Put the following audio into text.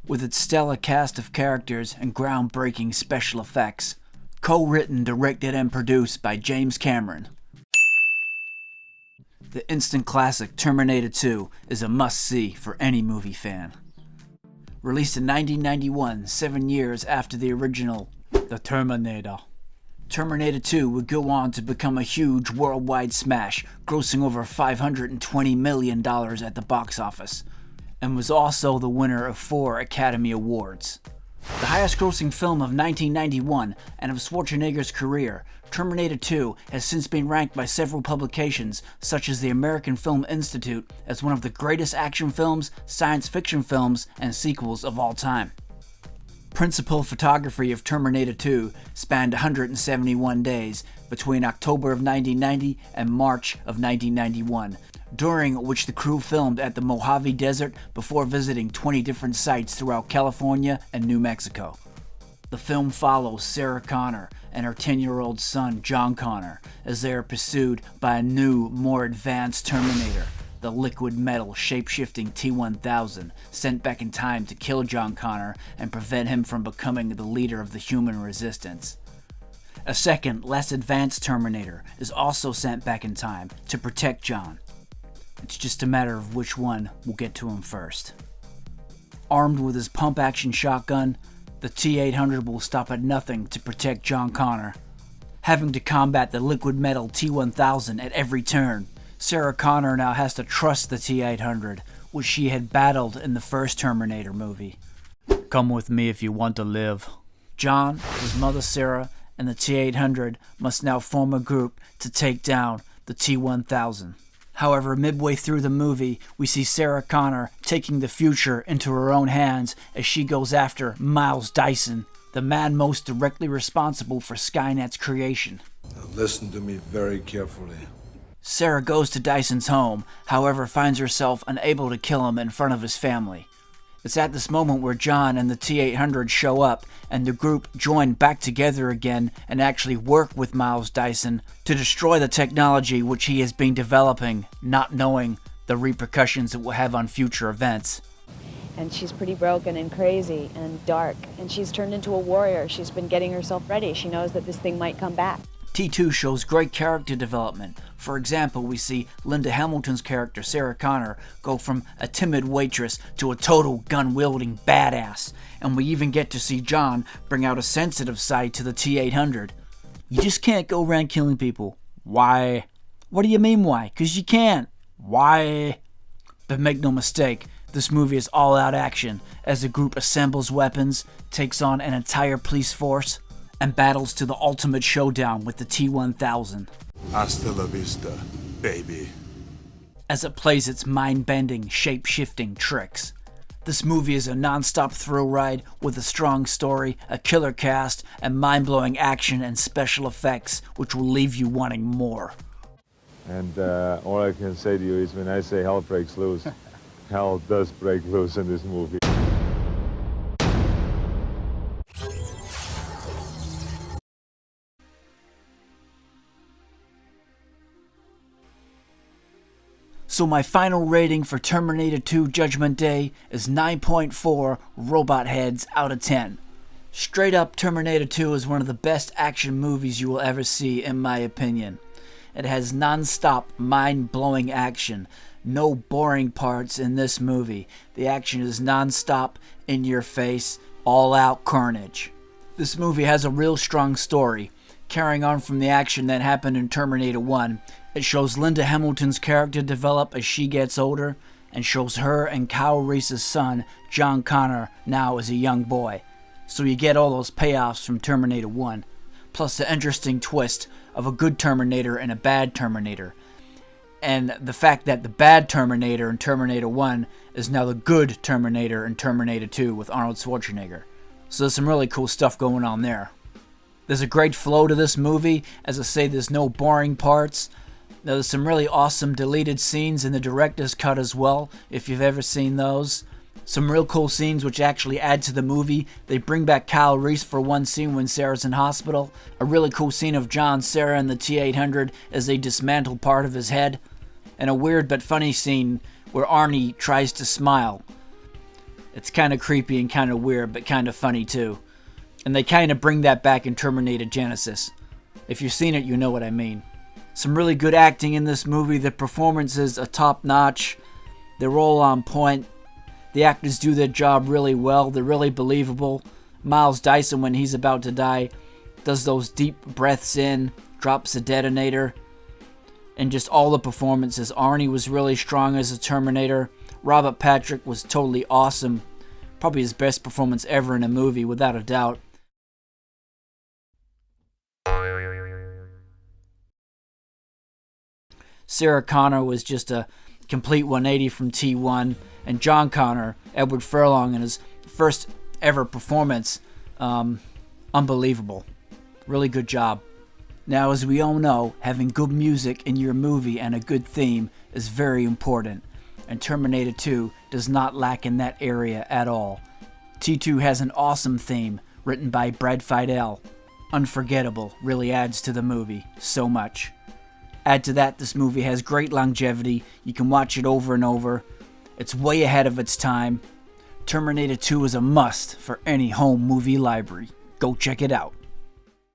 With its stellar cast of characters and groundbreaking special effects, co-written, directed, and produced by James Cameron, the instant classic Terminator 2 is a must-see for any movie fan. Released in 1991, 7 years after the original, The Terminator, Terminator 2 would go on to become a huge worldwide smash, grossing over $520 million at the box office, and was also the winner of 4 Academy Awards. The highest-grossing film of 1991 and of Schwarzenegger's career, Terminator 2 has since been ranked by several publications, such as the American Film Institute, as one of the greatest action films, science fiction films, and sequels of all time. Principal photography of Terminator 2 spanned 171 days between October of 1990 and March of 1991, during which the crew filmed at the Mojave Desert before visiting 20 different sites throughout California and New Mexico. The film follows Sarah Connor and her 10-year-old son John Connor as they are pursued by a new, more advanced Terminator, the liquid metal shape-shifting T-1000, sent back in time to kill John Connor and prevent him from becoming the leader of the human resistance. A second, less advanced Terminator is also sent back in time to protect John. It's just a matter of which one will get to him first. Armed with his pump-action shotgun, the T-800 will stop at nothing to protect John Connor. Having to combat the liquid metal T-1000 at every turn, Sarah Connor now has to trust the T-800, which she had battled in the first Terminator movie. Come with me if you want to live. John, his mother Sarah, and the T-800 must now form a group to take down the T-1000. However, midway through the movie, we see Sarah Connor taking the future into her own hands as she goes after Miles Dyson, the man most directly responsible for Skynet's creation. Now listen to me very carefully. Sarah goes to Dyson's home, however finds herself unable to kill him in front of his family. It's at this moment where John and the T-800 show up, and the group join back together again and actually work with Miles Dyson to destroy the technology which he has been developing, not knowing the repercussions it will have on future events. And she's pretty broken and crazy and dark, and she's turned into a warrior. She's been getting herself ready. She knows that this thing might come back. T2 shows great character development. For example, we see Linda Hamilton's character, Sarah Connor, go from a timid waitress to a total gun-wielding badass. And we even get to see John bring out a sensitive side to the T-800. You just can't go around killing people. Why? What do you mean why? 'Cause you can't. Why? But make no mistake, this movie is all-out action as the group assembles weapons, takes on an entire police force, and battles to the ultimate showdown with the T-1000. Hasta la vista, baby. As it plays its mind-bending, shape-shifting tricks. This movie is a non-stop thrill ride with a strong story, a killer cast, and mind-blowing action and special effects which will leave you wanting more. And all I can say to you is when I say hell breaks loose, hell does break loose in this movie. So my final rating for Terminator 2 Judgment Day is 9.4 robot heads out of 10. Straight up, Terminator 2 is one of the best action movies you will ever see, in my opinion. It has non-stop, mind-blowing action. No boring parts in this movie. The action is non-stop, in your face, all-out carnage. This movie has a real strong story. Carrying on from the action that happened in Terminator 1, it shows Linda Hamilton's character develop as she gets older, and shows her and Kyle Reese's son, John Connor, now as a young boy. So you get all those payoffs from Terminator 1, plus the interesting twist of a good Terminator and a bad Terminator. And the fact that the bad Terminator in Terminator 1 is now the good Terminator in Terminator 2 with Arnold Schwarzenegger. So there's some really cool stuff going on there. There's a great flow to this movie. As I say, there's no boring parts. There's some really awesome deleted scenes in the director's cut as well, if you've ever seen those. Some real cool scenes which actually add to the movie. They bring back Kyle Reese for one scene when Sarah's in hospital. A really cool scene of John, Sarah, and the T-800 as they dismantle part of his head. and a weird but funny scene where Arnie tries to smile. It's kind of creepy and kind of weird, but kind of funny too. And they kind of bring that back in Terminator Genesis. If you've seen it, you know what I mean. Some really good acting in this movie. The performances are top-notch. They're all on point. The actors do their job really well. They're really believable. Miles Dyson, when he's about to die, does those deep breaths in, drops a detonator, and just all the performances. Arnie was really strong as a Terminator. Robert Patrick was totally awesome. Probably his best performance ever in a movie, without a doubt. Sarah Connor was just a complete 180 from T1, and John Connor, Edward Furlong, in his first ever performance, unbelievable. Really good job. Now, as we all know, having good music in your movie and a good theme is very important, and Terminator 2 does not lack in that area at all. T2 has an awesome theme written by Brad Fiedel. Unforgettable, really adds to the movie so much. Add to that, this movie has great longevity. You can watch it over and over. It's way ahead of its time. Terminator 2 is a must for any home movie library. Go check it out.